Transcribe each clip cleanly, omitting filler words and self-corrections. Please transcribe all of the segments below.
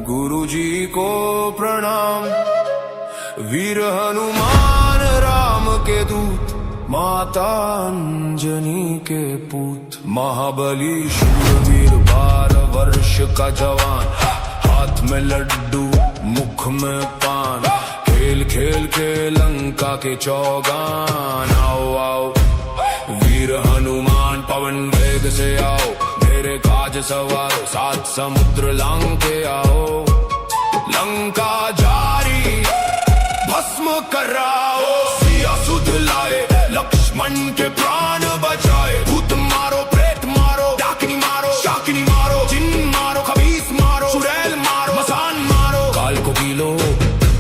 गुरु जी को प्रणाम। वीर हनुमान राम के दूत, माता अंजनी के पूत। महाबली शूरवीर 12 वर्ष का जवान, हाथ में लड्डू मुख में पान। खेल खेल के लंका के चौगान। आओ आओ वीर हनुमान पवन वेग से आओ, मेरे काज सवारो 7 समुद्र लांग के आओ। लंका जारी भस्म कराओ, सिया सुध लाए लक्ष्मण के प्राण बचाए। भूत मारो प्रेत मारो, डाकिनी मारो शाकिनी मारो, जिन मारो खबीस मारो, चुड़ैल मारो मसान मारो। काल को कीलो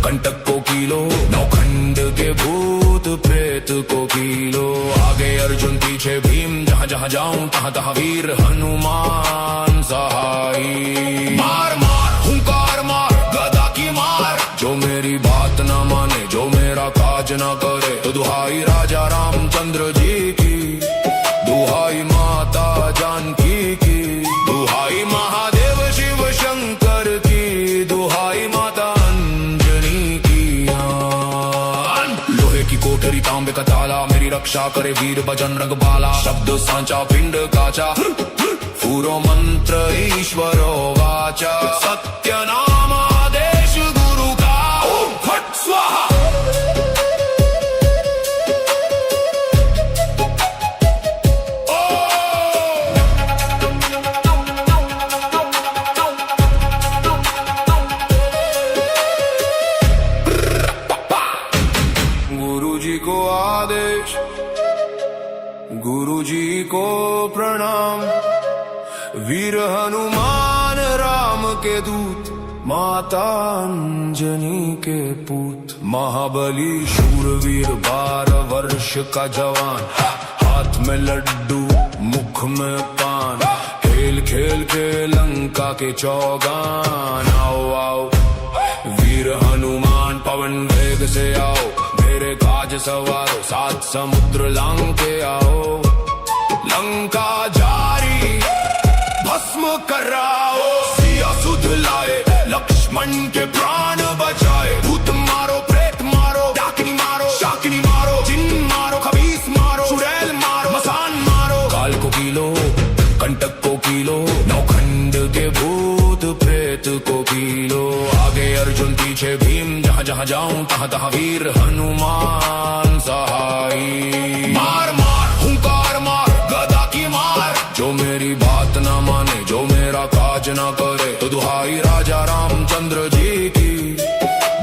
कंटक को कीलो, नौखंड के भूत प्रेत को कीलो। आगे अर्जुन पीछे भीम, जहाँ जहाँ जाऊं तहाँ तहाँ वीर हनुमान सहाई। मार मार हुंकार मार गदा की मार, जो मेरी बात न माने जो मेरा काज न करे। तो दुहाई राजा रामचंद्र जी की, दुहाई माता जानकी की, दुहाई महादेव शिव शंकर की, दुहाई माता अंजनी की। लोहे की कोठरी तांबे का ताला, मेरी रक्षा करे वीर बजरंग बाला। शब्द सांचा पिंड काचा, पूरो मंत्र ईश्वरो वाचा। सत्य नाम आदेश गुरु का, ओम फट स्वाहा। गुरु जी को आदेश, गुरु जी को प्रणाम। वीर हनुमान राम के दूत, माता अंजनी के पूत। महाबली शूरवीर 12 वर्ष का जवान, हाथ में लड्डू मुख में पान। खेल खेल के लंका के चौगान। आओ आओ वीर हनुमान पवन वेग से आओ, मेरे काज सवारो 7 समुद्र लांग के आओ। लंका जारी भस्म कराओ, सिया सुध लाए लक्ष्मण के प्राण बचाए। भूत मारो प्रेत मारो, डाकिनी मारो शाकिनी मारो, जिन मारो खबीस मारो, चुड़ैल मारो मसान मारो। काल को कीलो कंटक को कीलो, नौखंड के भूत प्रेत को कीलो। आगे अर्जुन पीछे भीम, जहाँ जहाँ जाऊं तहाँ तहाँ वीर हनुमान सहाई। मार मार हुंकार मार गदा की मार, जो मेरी बात न माने जो मेरा काज न करे। तो दुहाई राजा रामचंद्र जी की,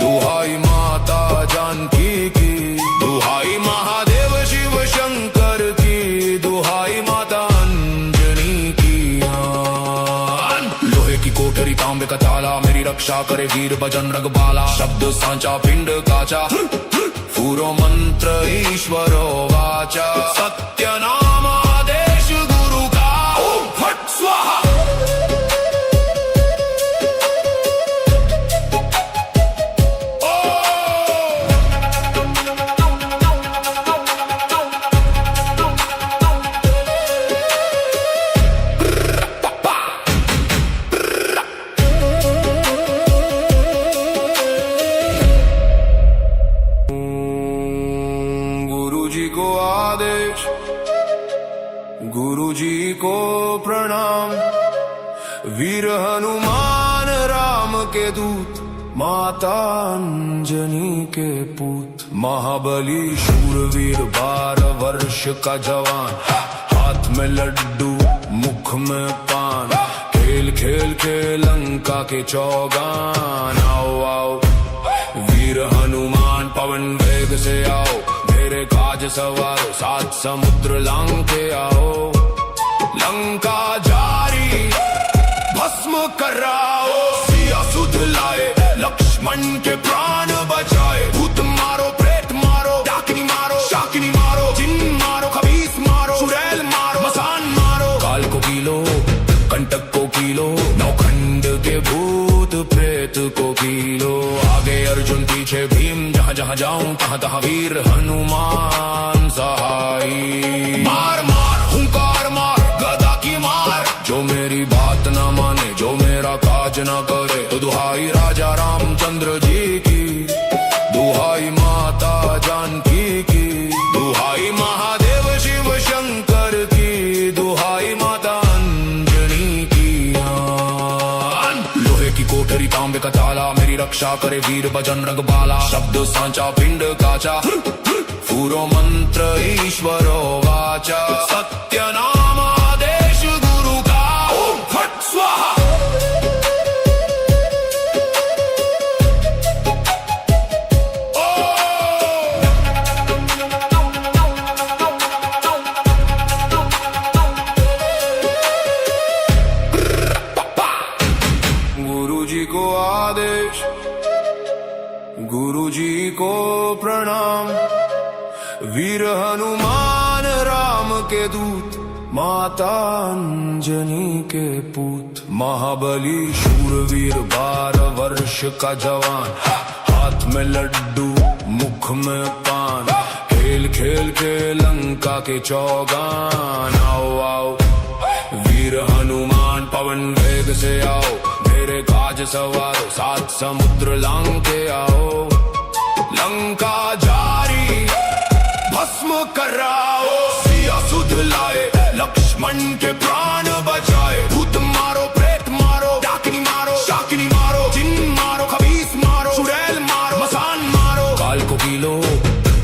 दुहाई माता जानकी की, दुहाई महादेव शिव शंकर की, दुहाई माता अंजनी की। लोहे की कोठरी तांबे का ताला, मेरी रक्षा करे वीर बजरंग बाला। शब्द सांचा पिंड काचा, पूरो मंत्र ईश्वरो वाचा। सत्य नाम आदेश गुरु का, ओम फट स्वाहा। को आदेश, गुरु जी को प्रणाम। वीर हनुमान राम के दूत, माता अंजनी के पूत। महाबली शूरवीर 12 वर्ष का जवान, हाथ में लड्डू मुख में पान। खेल खेल के लंका के चौगान। आओ आओ वीर हनुमान पवन वेग से आओ, मेरे काज सवारो 7 समुद्र लांग के आओ। लंका जारी भस्म कराओ, सिया सुध लाए लक्ष्मण के प्राण बचाए। भूत मारो प्रेत मारो, डाकिनी मारो शाकिनी मारो, जिन मारो खबीस मारो, चुड़ैल मारो मसान मारो। काल को कीलो कंटक को कीलो, नौखंड के भूत प्रेत को कीलो। आगे अर्जुन पीछे भीम, जहाँ जहाँ जाऊं तहाँ तहाँ वीर हनुमान सहाई। मार मार हुंकार मार गदा की मार, जो मेरी बात न माने जो मेरा काज न करे। तो दुहाई राजा रामचंद्र जी की, दुहाई माता जानकी की, दुहाई महादेव शिव शंकर की, दुहाई माता अंजनी की। लोहे की कोठरी तांबे का ताला, मेरी रक्षा करे वीर बजरंग बाला। शब्द सांचा पिंड काचा, पूरो मंत्र ईश्वरो वाचा। सत्य नाम आदेश गुरु का, ओम फट स्वाहा। गुरु जी को आदेश, गुरु जी को प्रणाम। वीर हनुमान राम के दूत, माता अंजनी के पूत। महाबली शूरवीर 12 वर्ष का जवान, हाथ में लड्डू मुख में पान। खेल खेल के लंका के चौगान। आओ आओ वीर हनुमान पवन वेग से आओ, मेरे काज सवारो 7 समुद्र लांग के आओ। लंका जारी भस्म कराओ, सिया सुध लाए लक्ष्मण के प्राण बचाए। भूत मारो प्रेत मारो, डाकिनी मारो शाकिनी मारो, जिन मारो खबीस मारो, चुड़ैल मारो मसान मारो। काल को कीलो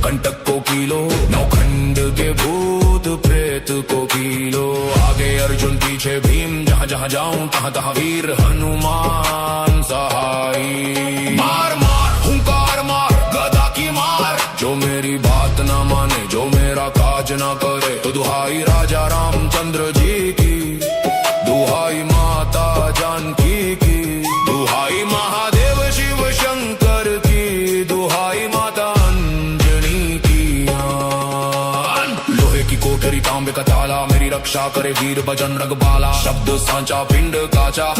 कंटक को कीलो, नौखंड के भूत प्रेत को कीलो। आगे अर्जुन पीछे भीम, जहाँ जहाँ जाऊं तहाँ तहाँ वीर हनुमान सहाई। मार मार हुंकार मार गदा की मार, जो मेरी बात ना माने जो मेरा काज ना करे। तो दुहाई राजा रामचंद्र जी की, दुहाई माता जानकी की, दुहाई महादेव शिव शंकर की, दुहाई माता अंजनी की। लोहे की कोठरी तांबे का ताला, मेरी रक्षा करे वीर बजरंग बाला। शब्द सांचा पिंड काचा,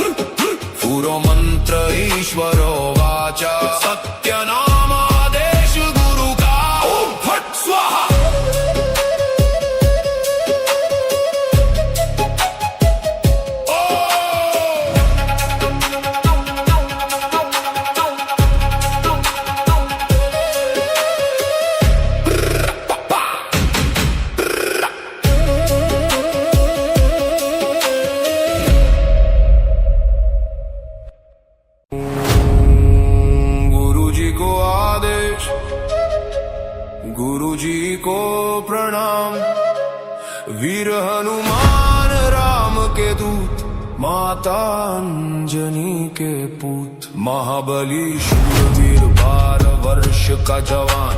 पूरो मंत्र ईश्वरो वाचा। सत्य नाम आदेश गुरु का, ओम फट स्वाहा। गुरु जी को प्रणाम। वीर हनुमान राम के दूत, माता अंजनी के पूत। महाबली शूरवीर 12 वर्ष का जवान,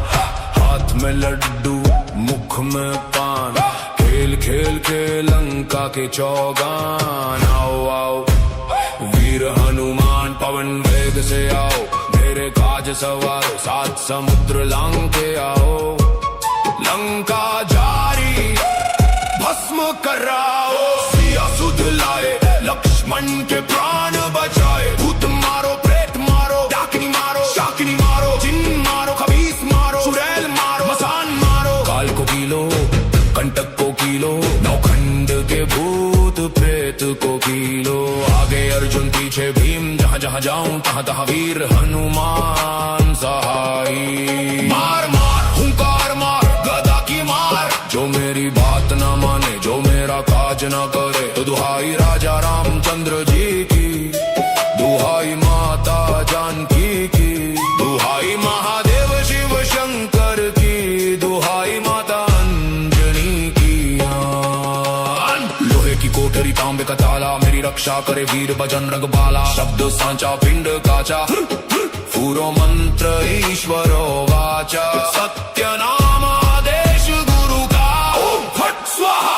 हाथ में लड्डू मुख में पान। खेल खेल के लंका के चौगान। आओ आओ वीर हनुमान पवन वेग से आओ, मेरे काज सवारो 7 समुद्र लांग के आओ। लंका जारी भस्म कराओ, सिया सुध लाए लक्ष्मण के प्राण बचाए। भूत मारो प्रेत मारो, डाकिनी मारो शाकिनी मारो, जिन मारो खबीस मारो, चुड़ैल मारो मसान मारो। काल को कीलो कंटक को कीलो, नौखंड के भूत प्रेत को कीलो। आगे अर्जुन पीछे भीम, जहाँ जहाँ जाऊं तहाँ तहाँ वीर हनुमान सहाई। मार मार हुंकार मार गदा की मार, जो मेरी बात ना माने जो मेरा काज ना करे। तो दुहाई राजा रामचंद्र जी की, दुहाई माता जानकी की, दुहाई महादेव शिव शंकर की, दुहाई माता अंजनी की। लोहे की कोठरी तांबे का ताला, मेरी रक्षा करे वीर बजरंग बाला। शब्द सांचा पिंड काचा, पूरो मंत्र ईश्वरो वाचा। सत्य नाम आदेश गुरु का, ओम फट स्वाहा।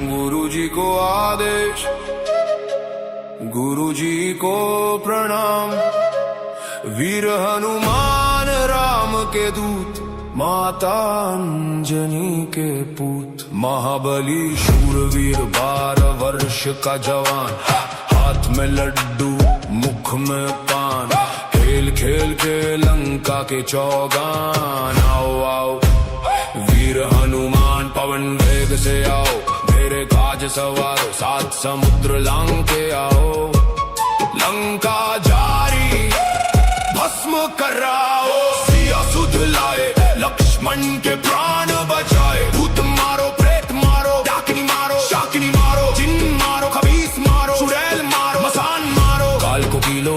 गुरु जी को आदेश, गुरु जी को प्रणाम। वीर हनुमान राम के दूत, माता अंजनी के पूत। महाबली शूरवीर 12 वर्ष का जवान, हाथ में लड्डू मुख में पान, खेल खेल के लंका के चौगान। आओ आओ वीर हनुमान पवन वेग से आओ, मेरे काज सवारो सात समुद्र लांग के आओ। लंका जारी भस्म कराओ, सिया सुध लाए लक्ष्मण के प्राण बचाए। भूत मारो प्रेत मारो, डाकिनी मारो शाकिनी मारो, जिन मारो खबीस मारो, चुड़ैल मारो मसान मारो। काल को कीलो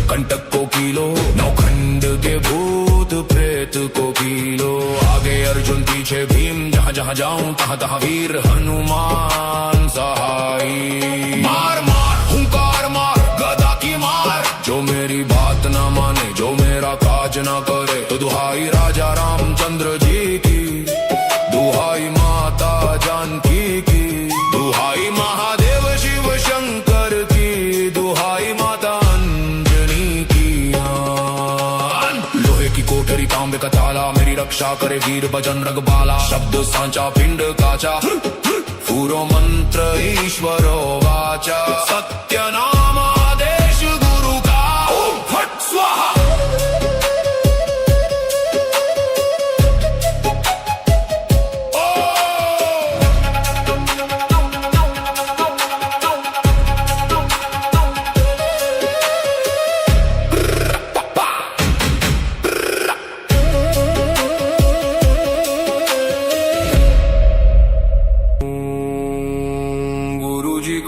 कंटक को कीलो, नौखंड के भूत प्रेत को कीलो। आगे अर्जुन पीछे भीम, जहाँ जहाँ जाऊं तहाँ तहाँ वीर हनुमान सहाई। मार मार हुंकार मार गदा की मार, जो मेरी बात ना माने जो मेरा काज ना करे। तो दुहाई राजा रामचंद्र जी की, दुहाई माता जानकी की, दुहाई महादेव शिव शंकर की, दुहाई माता अंजनी की। लोहे की कोठरी तांबे का ताला, मेरी रक्षा करे वीर बजरंग बाला। शब्द सांचा पिंड काचा, पूरो मंत्र ईश्वरो वाचा। सत्य नाम आदेश गुरु का, ओम फट स्वाहा।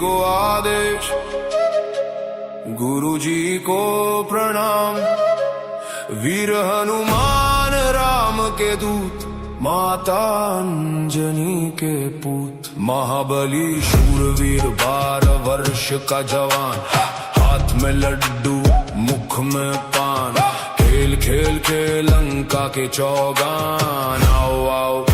को आदेश, गुरु जी को प्रणाम। वीर हनुमान राम के दूत, माता अंजनी के पूत। महाबली शूरवीर 12 वर्ष का जवान, हाथ में लड्डू मुख में पान, खेल खेल के लंका के चौगान। आओ आओ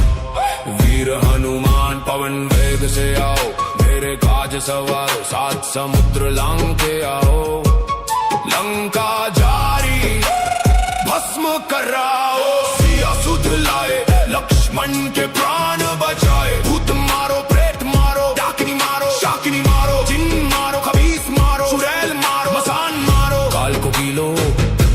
वीर हनुमान पवन वेग से आओ, मेरे काज सवारो सात समुद्र लांग के आओ। लंका जारी भस्म कराओ, सिया सुध लाए लक्ष्मण के प्राण बचाए। भूत मारो प्रेत मारो, डाकिनी मारो शाकिनी मारो, जिन मारो खबीस मारो, चुड़ैल मारो मसान मारो। काल को कीलो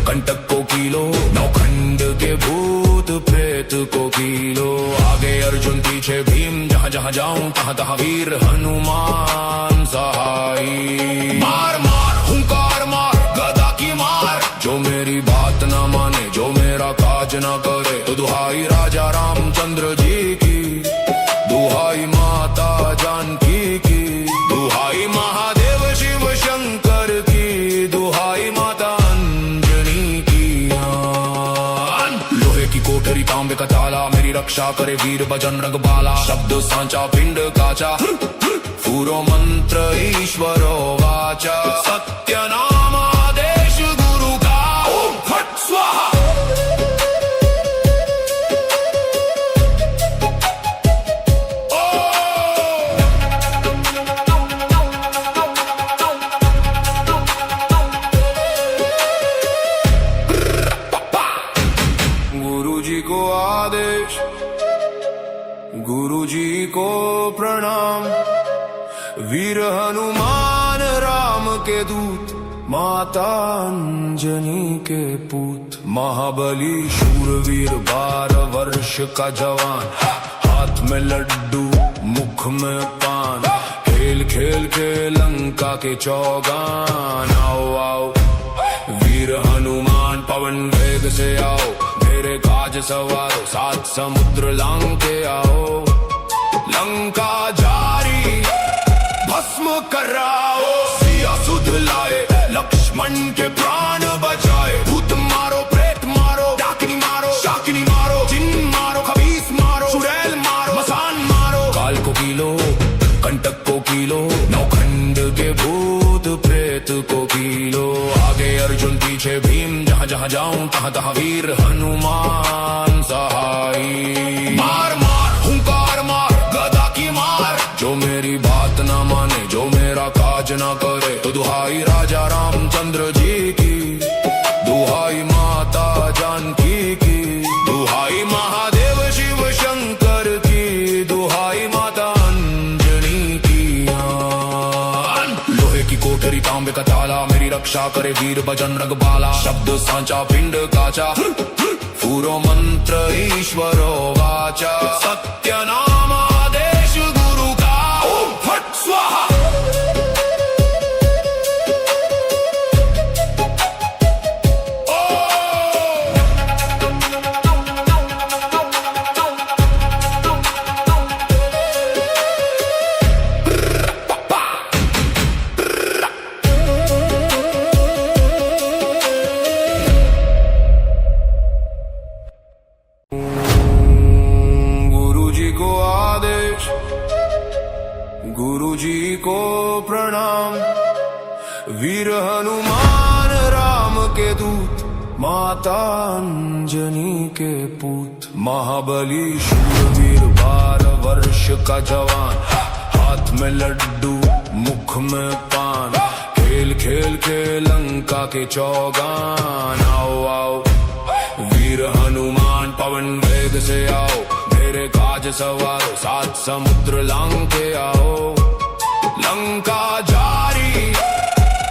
कंटक को कीलो, नौखंड के भूत प्रेत को कीलो। आगे अर्जुन पीछे भीम, जहाँ जहाँ जाऊं तहाँ तहाँ वीर हनुमान सहाई। मार मार हुंकार मार गदा की मार, जो मेरी बात ना माने जो मेरा काज ना करे। तो दुहाई राजा रामचंद्र जी की, दुहाई माता जानकी की, दुहाई महादेव शिव शंकर की, दुहाई माता अंजनी की। लोहे की कोठरी तांबे का ताला, मेरी रक्षा करे वीर बजरंग बाला। शब्द सांचा पिंड काचा, पूरो मंत्र ईश्वरो वाचा। सत्य नाम आदेश गुरु का, ओम फट स्वाहा। गुरु जी को आदेश, गुरु जी को प्रणाम। वीर हनुमान राम के दूत, माता अंजनी के पूत। महाबली शूरवीर 12 वर्ष का जवान, हाथ में लड्डू मुख में पान, खेल खेल के लंका के चौगान। आओ आओ वीर हनुमान पवन वेग से आओ, मेरे काज सवारो सात समुद्र लांग के आओ। लंका जारी भस्म कराओ, सिया सुध लाए लक्ष्मण के प्राण बचाए। भूत मारो प्रेत मारो, डाकिनी मारो शाकिनी मारो, जिन मारो खबीस मारो, चुड़ैल मारो मसान मारो। काल को कीलो कंटक को कीलो, नौखंड के भूत प्रेत को कीलो। आगे अर्जुन पीछे भीम, जहाँ जहाँ जाऊं तहाँ तहाँ वीर हनुमान सहाई। मार मार हुंकार मार गदा की मार, जो मेरी बात ना माने जो मेरा काज ना करे। तो दुहाई राजा रामचंद्र जी की, दुहाई माता जानकी की, दुहाई महादेव शिव शंकर की, दुहाई माता अंजनी की। लोहे की कोठरी तांबे का ताला, मेरी रक्षा करे वीर बजरंग बाला। शब्द सांचा पिंड काचा, पूरो मंत्र ईश्वरो वाचा। सत्य नाम आदेश गुरु का, ओम फट स्वाहा। गुरु जी को प्रणाम, वीर हनुमान राम के दूत, माता अंजनी के पूत। महाबली शूरवीर 12 वर्ष का जवान, हाथ में लड्डू मुख में पान। खेल खेल के लंका के चौगान। आओ आओ वीर हनुमान पवन वेग से आओ, मेरे काज सवारो 7 समुद्र लांग के आओ। लंका जारी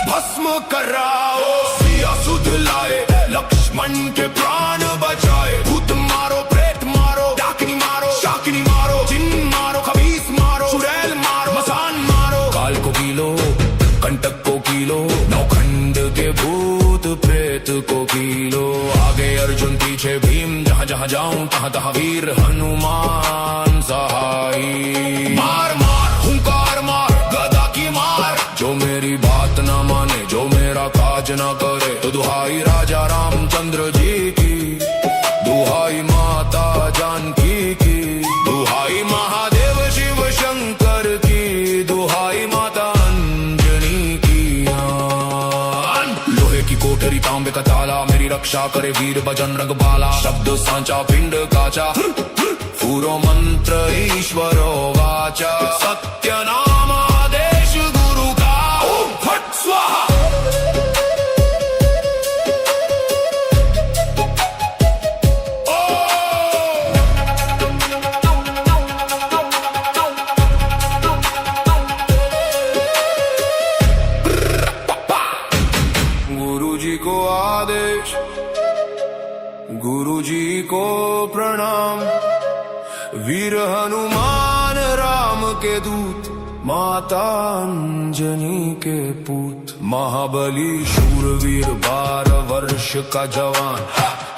भस्म कराओ, सिया सुध लाए लक्ष्मण के प्राण बचाए। भूत मारो प्रेत मारो, डाकिनी मारो शाकिनी मारो, जिन मारो खबीस मारो, चुड़ैल मारो मसान मारो। काल को कीलो कंटक को कीलो, नौखंड के भूत प्रेत को कीलो। आगे अर्जुन पीछे भीम, जहाँ जहाँ जाऊं तहाँ तहाँ वीर हनुमान सहाई। मार मार हुंकार मार गदा की मार, जो मेरी बात ना माने जो मेरा काज ना करे। तो दुहाई राजा रामचंद्र जी की, दुहाई माता जानकी की, दुहाई महादेव शिव शंकर की, दुहाई माता अंजनी की। लोहे की कोठरी तांबे का ताला, मेरी रक्षा करे वीर बजरंग बाला। शब्द सांचा पिंड काचा, पूरो मंत्र ईश्वरो वाचा। सत्य नाम आदेश गुरु का, ओम फट स्वाहा। गुरु जी को आदेश, गुरु जी को प्रणाम, वीर हनुमान राम के दूत, माता अंजनी के पूत। महाबली शूरवीर 12 वर्ष का जवान,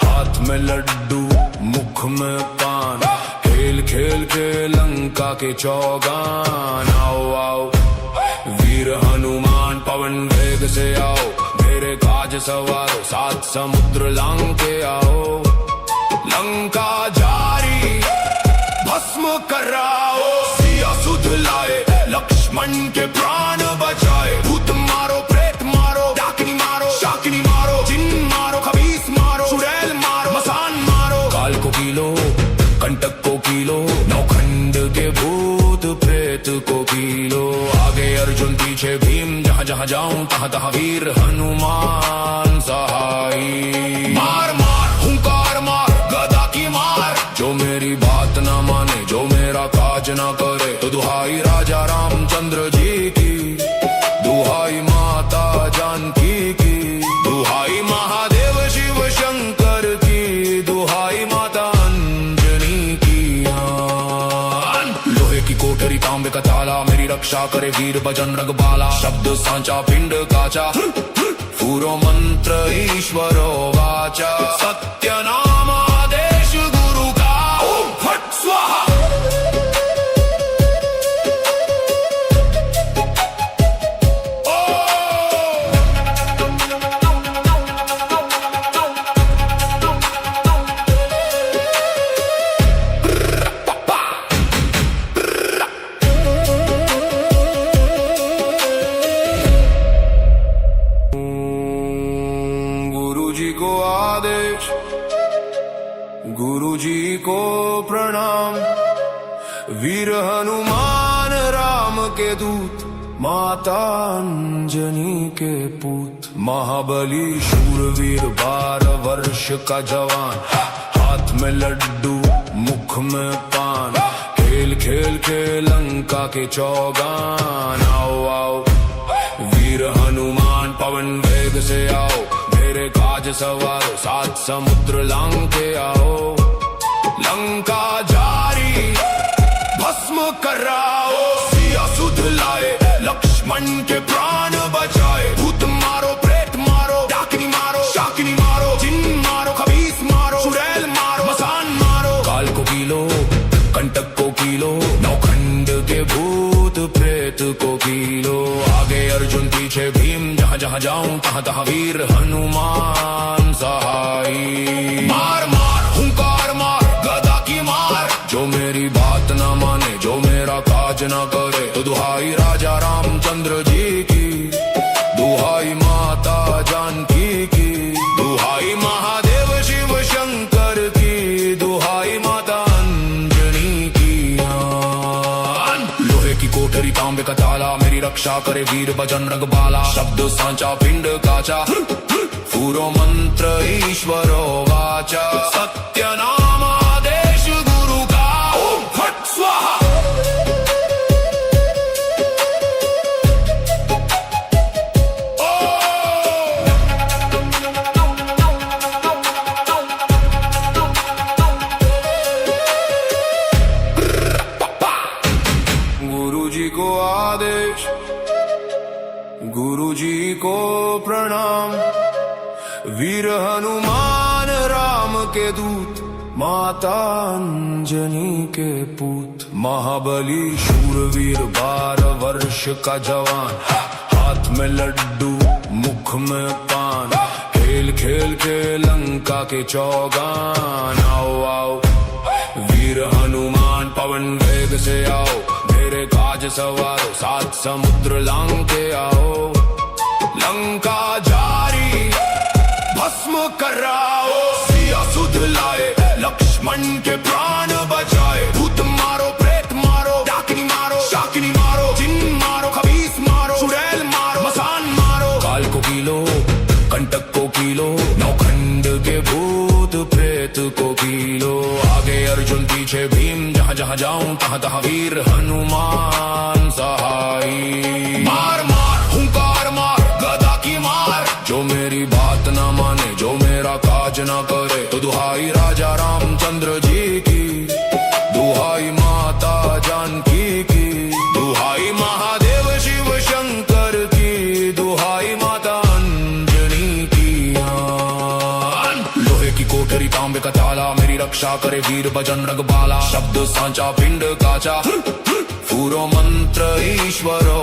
हाथ में लड्डू मुख में पान। खेल खेल के लंका के चौगान। आओ आओ वीर हनुमान पवन वेग से आओ, मेरे काज सवारो 7 समुद्र लांग के आओ। लंका जारी भस्म कराओ, सिया सुध लाए लक्ष्मण के प्राण बचाए। भूत मारो प्रेत मारो, डाकिनी मारो शाकिनी मारो, जिन मारो खबीस मारो, चुड़ैल मारो मसान मारो। काल को कीलो कंटक को कीलो, नौखंड के भूत प्रेत को कीलो। आगे अर्जुन पीछे भीम, जहाँ जहाँ जाऊं तहाँ तहाँ वीर हनुमान सहाई। मार मार हुंकार मार गदा की मार, जो मेरी बात ना माने जो मेरा काज ना करे। तो दुहाई राजा रामचंद्र जी की, दुहाई माता जानकी की, दुहाई महादेव शिव शंकर की, दुहाई माता अंजनी की। लोहे की कोठरी तांबे का ताला, मेरी रक्षा करे वीर बजरंग बाला। शब्द सांचा पिंड काचा, पूरो मंत्र ईश्वरो वाचा। सत्य नाम आदेश गुरु का, ओम फट स्वाहा। गुरु जी को प्रणाम, वीर हनुमान राम के दूत, माता अंजनी के पूत। महाबली शूरवीर 12 वर्ष का जवान, हाथ में लड्डू मुख में पान। खेल खेल के लंका के चौगान। आओ आओ वीर हनुमान से आओ, मेरे काज सवारो, 7 समुद्र लांग के आओ। लंका जारी भस्म कराओ, सिया सुध लाए, लक्ष्मण के प्राण बचाए। भूत मारो, प्रेत मारो, डाकिनी मारो, शाकिनी मारो, जिन मारो, खबीस मारो, चुड़ैल मारो, मसान मारो। काल को कीलो, कंटक को कीलो, नौखंड के भूत प्रेत को कीलो। आगे अर्जुन पीछे भीम, जहाँ जहाँ जाऊं तहाँ तहाँ वीर हनुमान सहाई। मार मार हुंकार मार, गदा की मार, जो मेरी बात ना माने, जो मेरा काज ना करे। तो दुहाई राजा रामचंद्र जी की, दुहाई माता जानकी की, दुहाई महादेव शिव शंकर की, दुहाई माता अंजनी की। लोहे की कोठरी तांबे का ताला, मेरी रक्षा करे वीर बजरंग बाला। शब्द सांचा पिंड काचा, पूरो मंत्र ईश्वरो वाचा। सत्य नाम आदेश गुरु का, ओम फट स्वाहा। गुरु जी को आदेश, गुरु जी को प्रणाम। वीर हनुमान राम के दूत, माता अंजनी के पूत। महाबली शूरवीर 12 वर्ष का जवान, हाथ में लड्डू मुख में पान। खेल खेल के लंका के चौगान। आओ आओ वीर हनुमान, पवन वेग से आओ, मेरे काज सवारो, 7 समुद्र लांग के आओ। लंका जारी भस्म कराओ, सिया सुध लाए, लक्ष्मण के प्राण बचाए। भूत मारो, प्रेत मारो, डाकिनी मारो, शाकिनी मारो, जिन मारो, खबीस मारो, चुड़ैल मारो, मसान मारो। काल को कीलो, कंटक को कीलो, नौखंड के भूत प्रेत को कीलो। आगे अर्जुन पीछे भीम, जहाँ जहाँ जाऊं तहाँ तहाँ वीर हनुमान सहाई। मार मार हुंकार मार, गदा की मार, जो मेरी बात ना माने, जो मेरा काज ना करे। तो दुहाई राजा रामचंद्र जी की, दुहाई माता जानकी की, दुहाई महादेव शिव शंकर की, दुहाई माता अंजनी की। लोहे की कोठरी तांबे का ताला, मेरी रक्षा करे वीर बजरंग बाला। शब्द सांचा पिंड काचा, पूरो मंत्र ईश्वरो